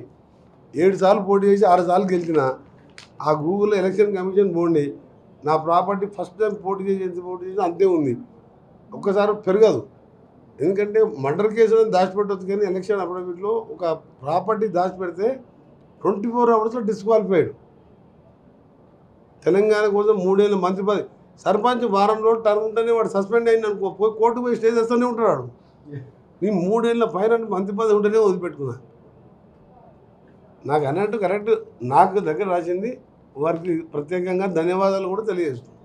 7 సార్లు పోటీ చేసి 6 సార్లు గెలిచిన ఆ గూగుల్లో ఎలక్షన్ కమిషన్ పోండి. నా ప్రాపర్టీ ఫస్ట్ టైం పోటీ చేసి అంతే ఉంది. ఒక్కసారి పెరగదు. ఎందుకంటే మర్డర్ కేసులను దాచిపెట్టవచ్చు, కానీ ఎలక్షన్ అఫిడవిట్లో ఒక ప్రాపర్టీ దాచిపెడితే 24 అవర్స్లో డిస్క్వాలిఫైడ్. తెలంగాణ కోసం 3 ఏళ్ళ మంత్రి పదవి, సర్పంచ్ వారం రోజులు టర్మ్ ఉంటేనే వాడు సస్పెండ్ అయిన అనుకో, పోయి కోర్టుకు పోయి స్టే చేస్తూనే ఉంటాడు. నేను 3 ఏళ్ళ పైన మంత్రి పదవి ఉంటేనే వదిలిపెట్టుకున్నా. నాకు అన్నట్టు కరెక్ట్ నాకు దగ్గర రాసింది వారికి ప్రత్యేకంగా ధన్యవాదాలు కూడా తెలియజేస్తాను.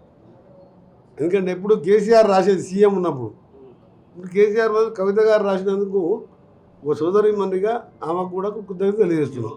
ఎందుకంటే ఎప్పుడు కేసీఆర్ రాసేది సీఎం ఉన్నప్పుడు, ఇప్పుడు కేసీఆర్ కవిత గారు రాసినందుకు ఒక సోదరి మందిగా ఆమెకు కూడా కృతజ్ఞతలు తెలియజేస్తున్నాం.